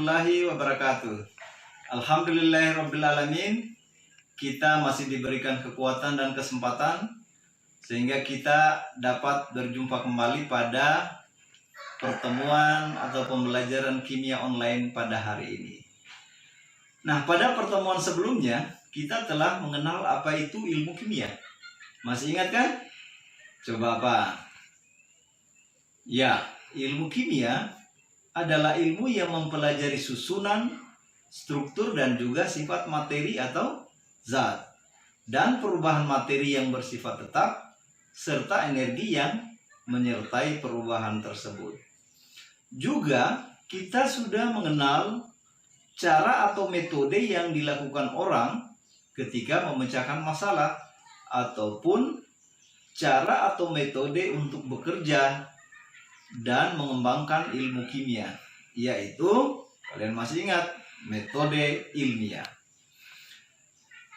warahmatullahi wabarakatuh. Alhamdulillahirrabbilalamin. Kita masih diberikan kekuatan dan kesempatan sehingga kita dapat berjumpa kembali pada pertemuan atau pembelajaran kimia online pada hari ini. Nah, pada pertemuan sebelumnya kita telah mengenal apa itu ilmu kimia. Masih ingat kan? Coba apa? Ya, ilmu kimia adalah ilmu yang mempelajari susunan, struktur, dan juga sifat materi atau zat, dan perubahan materi yang bersifat tetap, serta energi yang menyertai perubahan tersebut. Juga kita sudah mengenal cara atau metode yang dilakukan orang ketika memecahkan masalah, ataupun cara atau metode untuk bekerja dan mengembangkan ilmu kimia, yaitu kalian masih ingat metode ilmiah.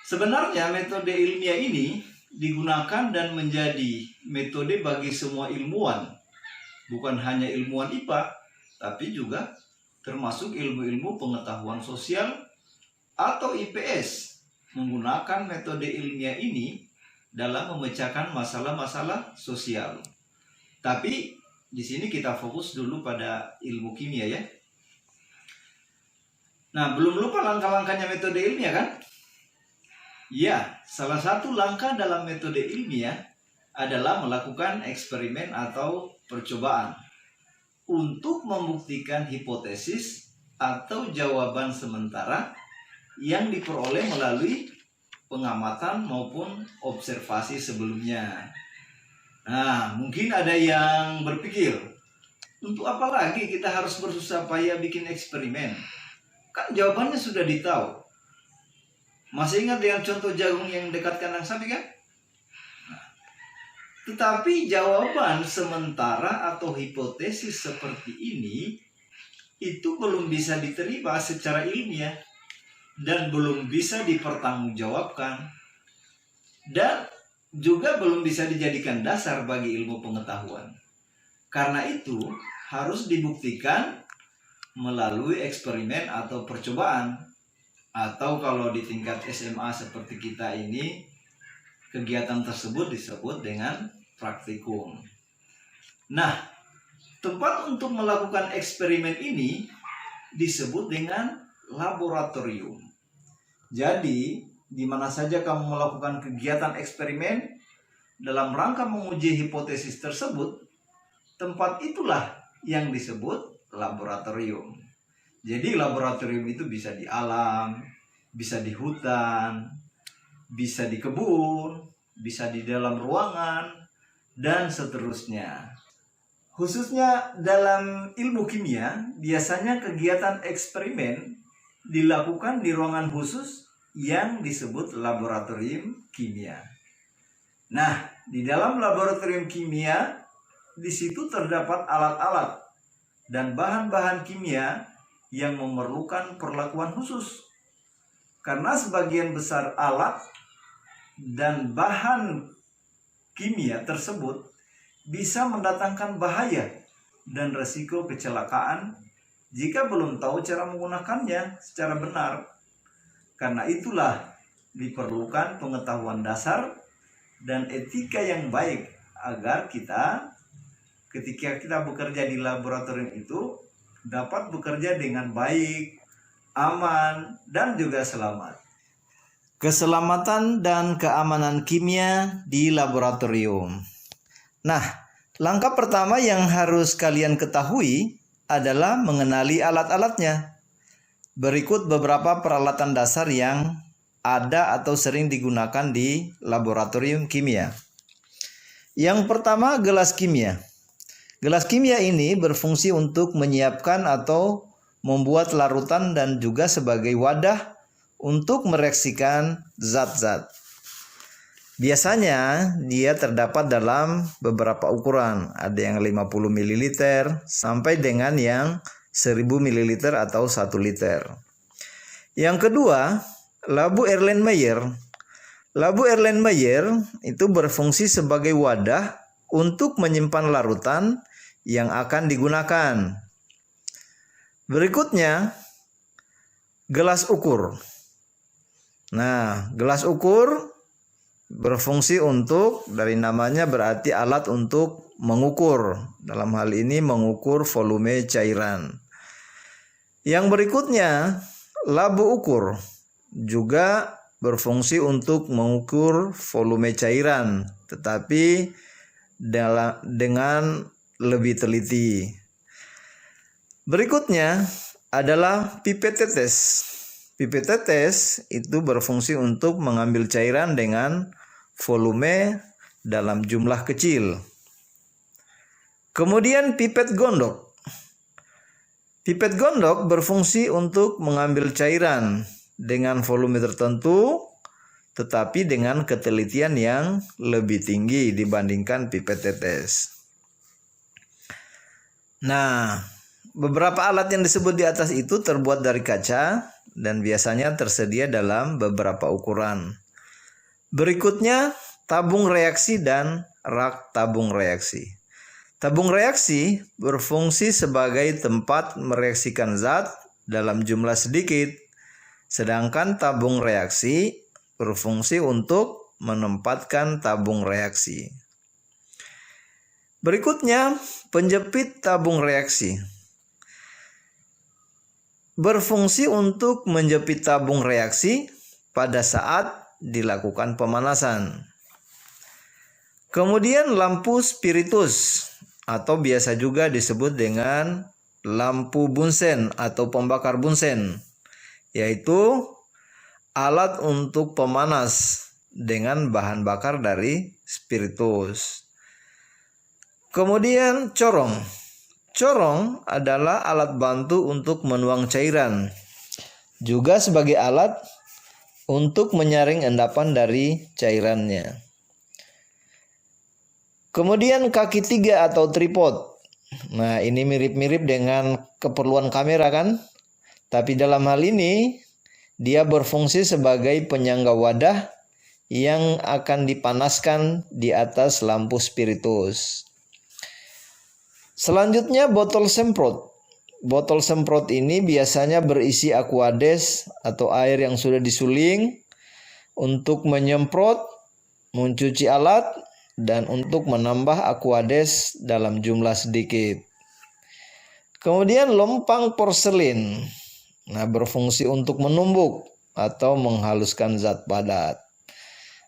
Sebenarnya metode ilmiah ini digunakan dan menjadi metode bagi semua ilmuwan, bukan hanya ilmuwan IPA, tapi juga termasuk ilmu-ilmu pengetahuan sosial atau IPS menggunakan metode ilmiah ini dalam memecahkan masalah-masalah sosial. Tapi di sini kita fokus dulu pada ilmu kimia ya. Nah, belum lupa langkah-langkahnya metode ilmiah kan? Ya, salah satu langkah dalam metode ilmiah adalah melakukan eksperimen atau percobaan untuk membuktikan hipotesis atau jawaban sementara yang diperoleh melalui pengamatan maupun observasi sebelumnya. Nah, mungkin ada yang berpikir, untuk apa lagi kita harus bersusah payah bikin eksperimen? Kan jawabannya sudah ditahu. Masih ingat dengan contoh jagung yang dekat kandang sapi kan? Nah, tetapi jawaban sementara atau hipotesis seperti ini itu belum bisa diterima secara ilmiah dan belum bisa dipertanggungjawabkan, dan juga belum bisa dijadikan dasar bagi ilmu pengetahuan. Karena itu harus dibuktikan melalui eksperimen atau percobaan, atau kalau di tingkat SMA seperti kita ini, kegiatan tersebut disebut dengan praktikum. Nah, tempat untuk melakukan eksperimen ini disebut dengan laboratorium. Jadi di mana saja kamu melakukan kegiatan eksperimen dalam rangka menguji hipotesis tersebut, tempat itulah yang disebut laboratorium. Jadi laboratorium itu bisa di alam, bisa di hutan, bisa di kebun, bisa di dalam ruangan, dan seterusnya. Khususnya dalam ilmu kimia, biasanya kegiatan eksperimen dilakukan di ruangan khusus yang disebut laboratorium kimia. Nah, di dalam laboratorium kimia, di situ terdapat alat-alat dan bahan-bahan kimia yang memerlukan perlakuan khusus. Karena sebagian besar alat dan bahan kimia tersebut bisa mendatangkan bahaya dan resiko kecelakaan jika belum tahu cara menggunakannya secara benar. Karena itulah diperlukan pengetahuan dasar dan etika yang baik agar kita ketika kita bekerja di laboratorium itu dapat bekerja dengan baik, aman, dan juga selamat. Keselamatan dan keamanan kimia di laboratorium. Nah, langkah pertama yang harus kalian ketahui adalah mengenali alat-alatnya. Berikut beberapa peralatan dasar yang ada atau sering digunakan di laboratorium kimia. Yang pertama, gelas kimia. Gelas kimia ini berfungsi untuk menyiapkan atau membuat larutan dan juga sebagai wadah untuk mereaksikan zat-zat. Biasanya dia terdapat dalam beberapa ukuran, ada yang 50 ml sampai dengan yang 1000 ml atau 1 liter. Yang kedua, labu Erlenmeyer. Labu Erlenmeyer itu berfungsi sebagai wadah untuk menyimpan larutan yang akan digunakan. Berikutnya, gelas ukur. Nah, gelas ukur berfungsi untuk, dari namanya berarti alat untuk mengukur. Dalam hal ini mengukur volume cairan. Yang berikutnya, labu ukur juga berfungsi untuk mengukur volume cairan, tetapi dengan lebih teliti. Berikutnya adalah pipet tetes. Pipet tetes itu berfungsi untuk mengambil cairan dengan volume dalam jumlah kecil. Kemudian pipet gondok. Pipet gondok berfungsi untuk mengambil cairan dengan volume tertentu, tetapi dengan ketelitian yang lebih tinggi dibandingkan pipet tetes. Nah, beberapa alat yang disebut di atas itu terbuat dari kaca dan biasanya tersedia dalam beberapa ukuran. Berikutnya, tabung reaksi dan rak tabung reaksi. Tabung reaksi berfungsi sebagai tempat mereaksikan zat dalam jumlah sedikit, sedangkan tabung reaksi berfungsi untuk menempatkan tabung reaksi. Berikutnya, penjepit tabung reaksi. Berfungsi untuk menjepit tabung reaksi pada saat dilakukan pemanasan. Kemudian lampu spiritus atau biasa juga disebut dengan lampu bunsen atau pembakar bunsen, yaitu alat untuk pemanas dengan bahan bakar dari spiritus. Kemudian corong. Corong adalah alat bantu untuk menuang cairan, juga sebagai alat untuk menyaring endapan dari cairannya. Kemudian kaki tiga atau tripod. Nah, ini mirip-mirip dengan keperluan kamera kan? Tapi dalam hal ini dia berfungsi sebagai penyangga wadah yang akan dipanaskan di atas lampu spiritus. Selanjutnya botol semprot. Botol semprot ini biasanya berisi aquades atau air yang sudah disuling untuk menyemprot, mencuci alat, dan untuk menambah aquades dalam jumlah sedikit. Kemudian lompang porselin. Nah, berfungsi untuk menumbuk atau menghaluskan zat padat.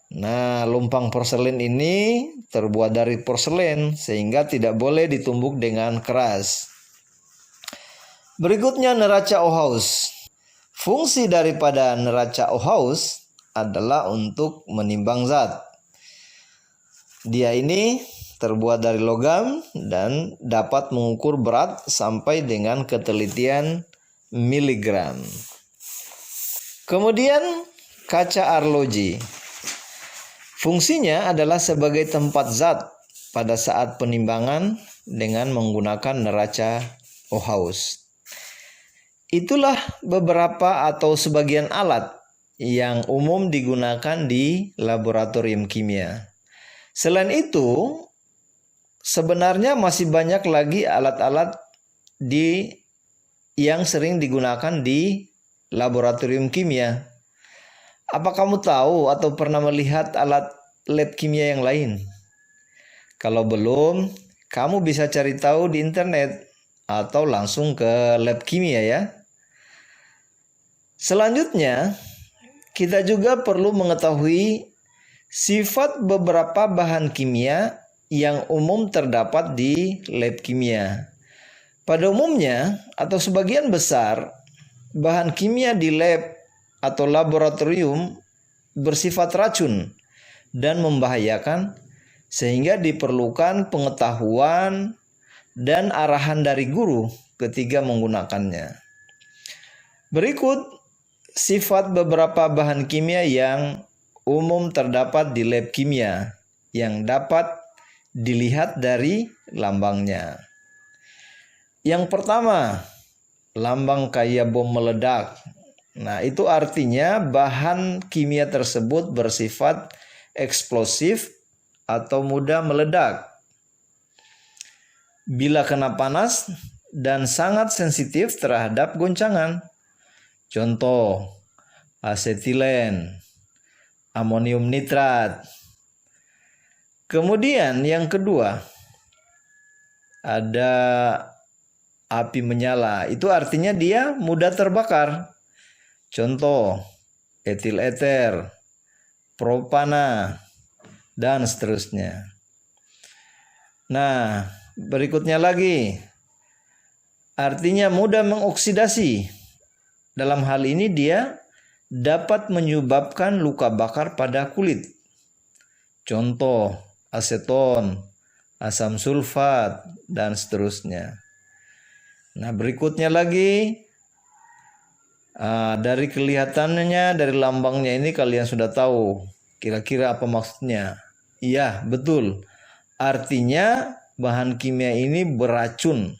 Nah, lompang porselin ini terbuat dari porselen sehingga tidak boleh ditumbuk dengan keras. Berikutnya neraca Ohaus. Fungsi daripada neraca Ohaus adalah untuk menimbang zat. Dia ini terbuat dari logam dan dapat mengukur berat sampai dengan ketelitian miligram. Kemudian kaca arloji. Fungsinya adalah sebagai tempat zat pada saat penimbangan dengan menggunakan neraca Ohaus. Itulah beberapa atau sebagian alat yang umum digunakan di laboratorium kimia. Selain itu, sebenarnya masih banyak lagi alat-alat yang sering digunakan di laboratorium kimia. Apa kamu tahu atau pernah melihat alat lab kimia yang lain? Kalau belum, kamu bisa cari tahu di internet atau langsung ke lab kimia ya. Selanjutnya, kita juga perlu mengetahui sifat beberapa bahan kimia yang umum terdapat di lab kimia. Pada umumnya atau sebagian besar, bahan kimia di lab atau laboratorium bersifat racun dan membahayakan, sehingga diperlukan pengetahuan dan arahan dari guru ketika menggunakannya. Berikut sifat beberapa bahan kimia yang umum terdapat di lab kimia yang dapat dilihat dari lambangnya. Yang pertama, lambang kayak bom meledak. Nah, itu artinya bahan kimia tersebut bersifat eksplosif atau mudah meledak bila kena panas dan sangat sensitif terhadap goncangan. Contoh, asetilen, amonium nitrat. Kemudian yang kedua, ada api menyala. Itu artinya dia mudah terbakar. Contoh, etil eter, propana, dan seterusnya. Nah, berikutnya lagi, artinya mudah mengoksidasi. Dalam hal ini dia dapat menyebabkan luka bakar pada kulit. Contoh, aseton, asam sulfat, dan seterusnya. Nah, berikutnya lagi, dari kelihatannya, dari lambangnya ini kalian sudah tahu kira-kira apa maksudnya. Iya, betul. Artinya bahan kimia ini beracun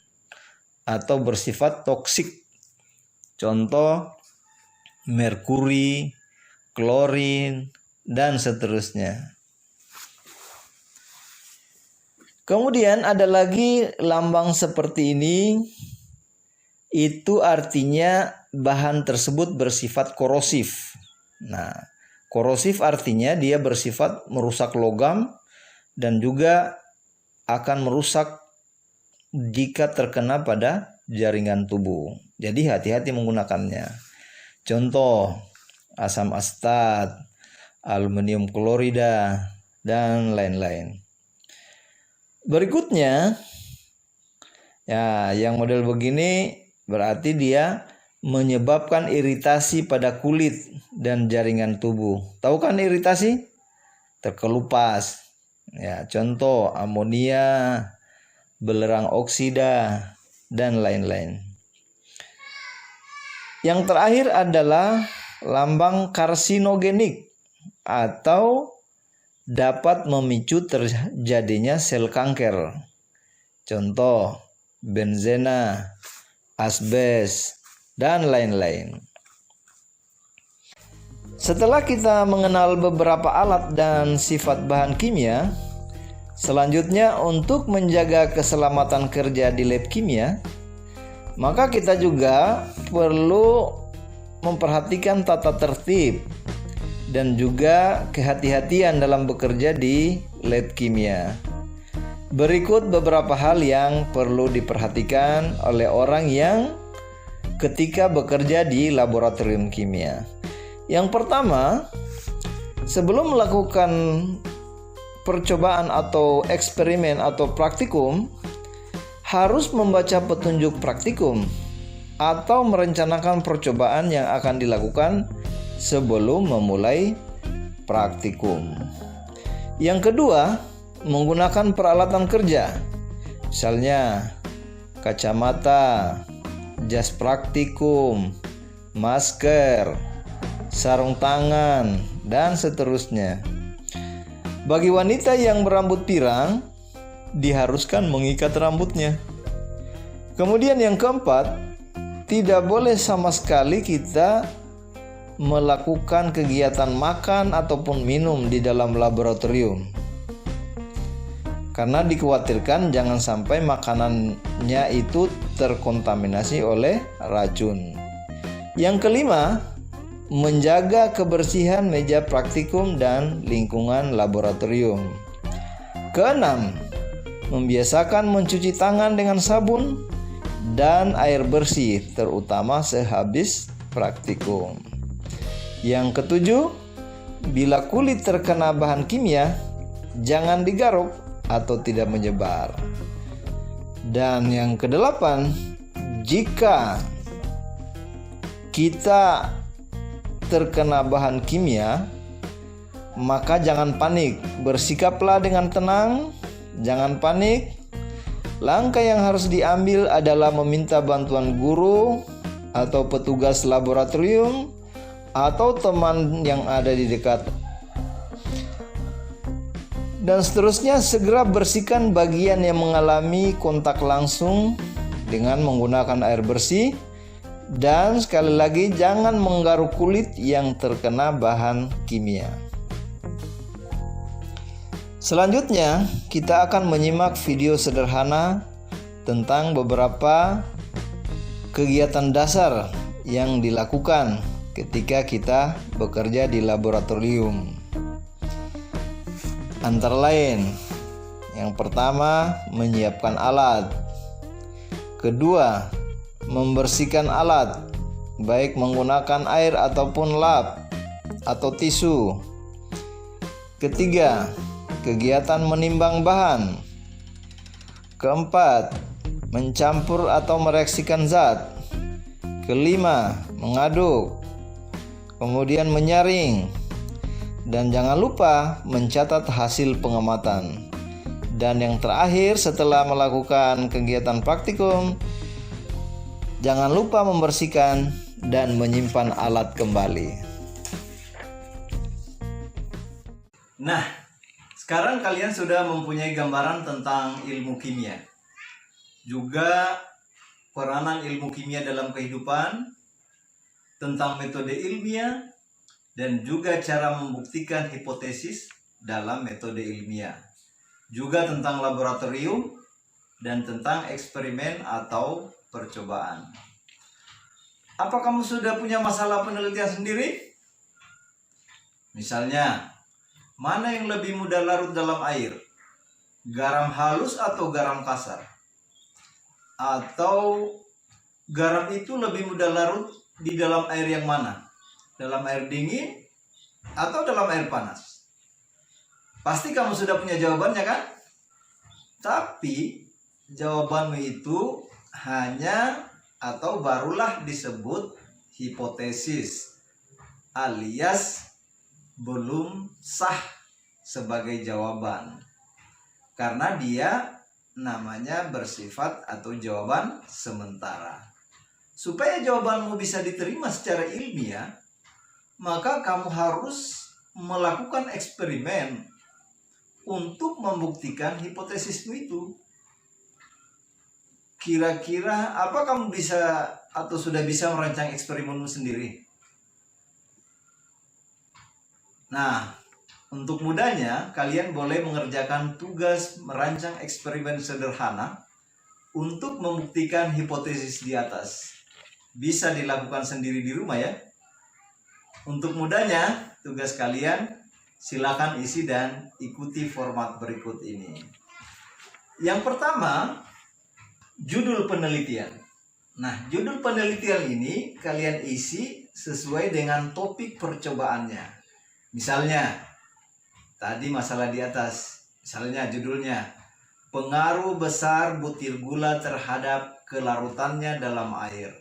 atau bersifat toksik. Contoh, merkuri, klorin, dan seterusnya. Kemudian ada lagi lambang seperti ini. Itu artinya bahan tersebut bersifat korosif. Nah, korosif artinya dia bersifat merusak logam dan juga akan merusak jika terkena pada jaringan tubuh. Jadi hati-hati menggunakannya. Contoh, asam astat, aluminium klorida, dan lain-lain. Berikutnya, ya, yang model begini berarti dia menyebabkan iritasi pada kulit dan jaringan tubuh. Tahu kan iritasi? Terkelupas. Ya, contoh amonia, belerang oksida, dan lain-lain. Yang terakhir adalah lambang karsinogenik atau dapat memicu terjadinya sel kanker. Contoh, benzena, asbes, dan lain-lain. Setelah kita mengenal beberapa alat dan sifat bahan kimia, selanjutnya untuk menjaga keselamatan kerja di lab kimia, maka kita juga perlu memperhatikan tata tertib dan juga kehati-hatian dalam bekerja di lab kimia. Berikut beberapa hal yang perlu diperhatikan oleh orang yang ketika bekerja di laboratorium kimia. Yang pertama, sebelum melakukan percobaan atau eksperimen atau praktikum, harus membaca petunjuk praktikum atau merencanakan percobaan yang akan dilakukan sebelum memulai praktikum. Yang kedua, menggunakan peralatan kerja, misalnya kacamata, jas praktikum, masker, sarung tangan, dan seterusnya. Bagi wanita yang berambut pirang, diharuskan mengikat rambutnya. Kemudian yang keempat, tidak boleh sama sekali kita melakukan kegiatan makan ataupun minum di dalam laboratorium, karena dikhawatirkan jangan sampai makanannya itu terkontaminasi oleh racun. Yang kelima, menjaga kebersihan meja praktikum dan lingkungan laboratorium. Keenam, membiasakan mencuci tangan dengan sabun dan air bersih, terutama sehabis praktikum. Yang ketujuh, bila kulit terkena bahan kimia, jangan digaruk atau tidak menyebar. Dan yang kedelapan, jika kita terkena bahan kimia, maka jangan panik, bersikaplah dengan tenang. Jangan panik. Langkah yang harus diambil adalah meminta bantuan guru atau petugas laboratorium atau teman yang ada di dekat. Dan seterusnya, segera bersihkan bagian yang mengalami kontak langsung dengan menggunakan air bersih. Dan sekali lagi, jangan menggaruk kulit yang terkena bahan kimia. Selanjutnya, kita akan menyimak video sederhana tentang beberapa kegiatan dasar yang dilakukan ketika kita bekerja di laboratorium. Antara lain, yang pertama, menyiapkan alat. Kedua, membersihkan alat, baik menggunakan air ataupun lap atau tisu. Ketiga, kegiatan menimbang bahan. Keempat, mencampur atau mereaksikan zat. Kelima, mengaduk. Kemudian menyaring. Dan jangan lupa mencatat hasil pengamatan. Dan yang terakhir, setelah melakukan kegiatan praktikum, jangan lupa membersihkan dan menyimpan alat kembali. Nah, sekarang kalian sudah mempunyai gambaran tentang ilmu kimia. Juga peranan ilmu kimia dalam kehidupan, tentang metode ilmiah, dan juga cara membuktikan hipotesis dalam metode ilmiah. Juga tentang laboratorium dan tentang eksperimen atau percobaan. Apa kamu sudah punya masalah penelitian sendiri? Misalnya, mana yang lebih mudah larut dalam air? Garam halus atau garam kasar? Atau garam itu lebih mudah larut di dalam air yang mana? Dalam air dingin atau dalam air panas? Pasti kamu sudah punya jawabannya kan? Tapi jawabanmu itu hanya atau barulah disebut hipotesis, alias belum sah sebagai jawaban, karena dia namanya bersifat atau jawaban sementara. Supaya jawabanmu bisa diterima secara ilmiah, maka kamu harus melakukan eksperimen untuk membuktikan hipotesismu itu. Kira-kira apa kamu bisa atau sudah bisa merancang eksperimenmu sendiri? Nah, untuk mudahnya, kalian boleh mengerjakan tugas merancang eksperimen sederhana untuk membuktikan hipotesis di atas. Bisa dilakukan sendiri di rumah ya. Untuk mudahnya, tugas kalian silakan isi dan ikuti format berikut ini. Yang pertama, judul penelitian. Nah, judul penelitian ini kalian isi sesuai dengan topik percobaannya. Misalnya, tadi masalah di atas, misalnya judulnya, pengaruh besar butir gula terhadap kelarutannya dalam air.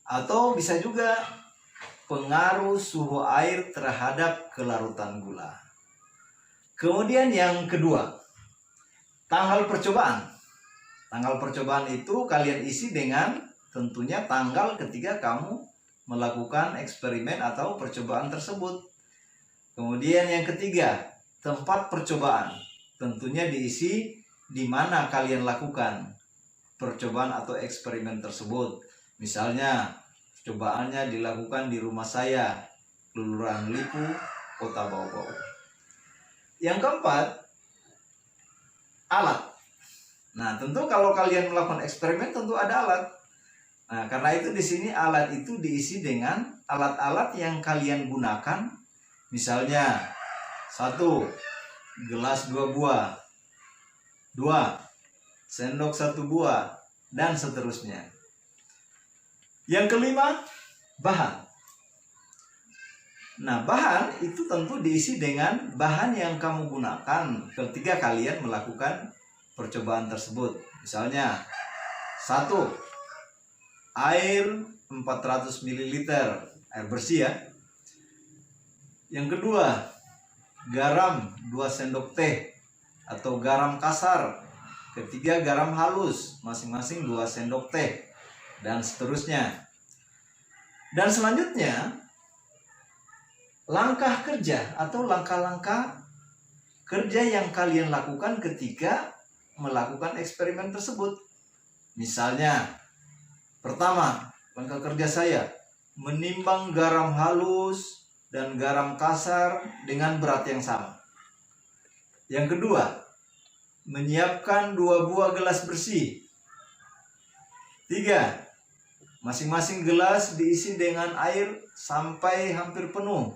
Atau bisa juga pengaruh suhu air terhadap kelarutan gula. Kemudian yang kedua, tanggal percobaan. Tanggal percobaan itu kalian isi dengan tentunya tanggal ketika kamu melakukan eksperimen atau percobaan tersebut. Kemudian yang ketiga, tempat percobaan. Tentunya diisi di mana kalian lakukan percobaan atau eksperimen tersebut. Misalnya, percobaannya dilakukan di rumah saya, Kelurahan Lipu, Kota Bau-Bau. Yang keempat, alat. Nah, tentu kalau kalian melakukan eksperimen tentu ada alat. Nah, karena itu di sini alat itu diisi dengan alat-alat yang kalian gunakan. Misalnya, 1. Gelas 2 buah. 2. Sendok 1 buah. Dan seterusnya. Yang kelima, bahan. Nah, bahan itu tentu diisi dengan bahan yang kamu gunakan ketika kalian melakukan percobaan tersebut. Misalnya, 1. Air 400 ml, air bersih ya. Yang kedua, garam 2 sendok teh atau garam kasar. Ketiga, garam halus, masing-masing 2 sendok teh. Dan seterusnya. Dan selanjutnya, langkah kerja atau langkah-langkah kerja yang kalian lakukan ketika melakukan eksperimen tersebut. Misalnya, pertama, langkah kerja saya menimbang garam halus dan garam kasar dengan berat yang sama. Yang kedua, menyiapkan 2 buah gelas bersih. 3. Masing-masing gelas diisi dengan air sampai hampir penuh.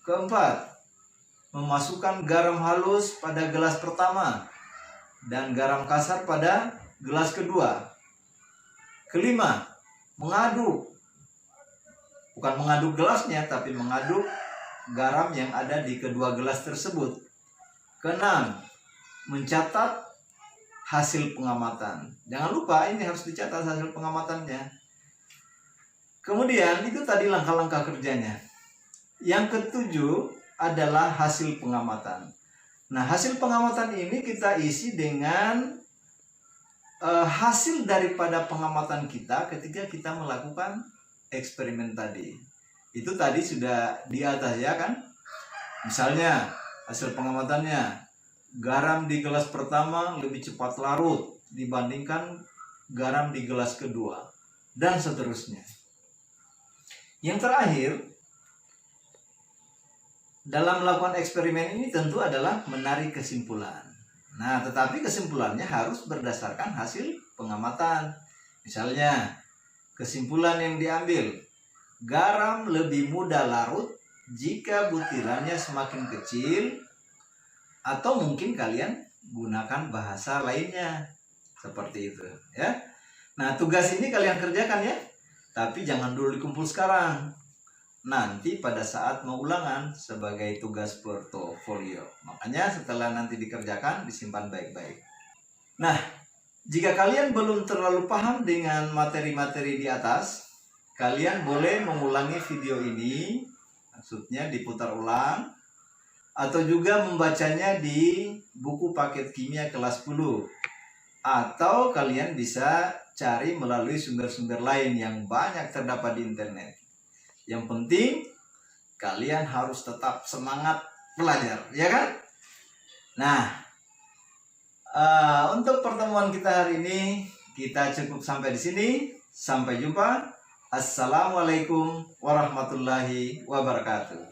Keempat, memasukkan garam halus pada gelas pertama dan garam kasar pada gelas kedua. Kelima, mengaduk. Bukan mengaduk gelasnya, tapi mengaduk garam yang ada di kedua gelas tersebut. Keenam, mencatat hasil pengamatan. Jangan lupa ini harus dicatat hasil pengamatannya. Kemudian itu tadi langkah-langkah kerjanya. Yang ketujuh adalah hasil pengamatan. Nah, hasil pengamatan ini kita isi dengan hasil daripada pengamatan kita ketika kita melakukan eksperimen tadi. Itu tadi sudah di atas ya kan? Misalnya hasil pengamatannya, garam di gelas pertama lebih cepat larut dibandingkan garam di gelas kedua, dan seterusnya. Yang terakhir, dalam melakukan eksperimen ini tentu adalah menarik kesimpulan. Nah, tetapi kesimpulannya harus berdasarkan hasil pengamatan. Misalnya, kesimpulan yang diambil, garam lebih mudah larut jika butirannya semakin kecil. Atau mungkin kalian gunakan bahasa lainnya seperti itu ya. Nah, tugas ini kalian kerjakan ya, tapi jangan dulu dikumpul sekarang, nanti pada saat mau ulangan sebagai tugas portofolio. Makanya setelah nanti dikerjakan disimpan baik-baik. Nah, jika kalian belum terlalu paham dengan materi-materi di atas, kalian boleh mengulangi video ini, maksudnya diputar ulang, atau juga membacanya di buku paket kimia kelas 10. Atau kalian bisa cari melalui sumber-sumber lain yang banyak terdapat di internet. Yang penting kalian harus tetap semangat belajar, ya kan? Nah, untuk pertemuan kita hari ini kita cukup sampai di sini. Sampai jumpa. Assalamualaikum warahmatullahi wabarakatuh.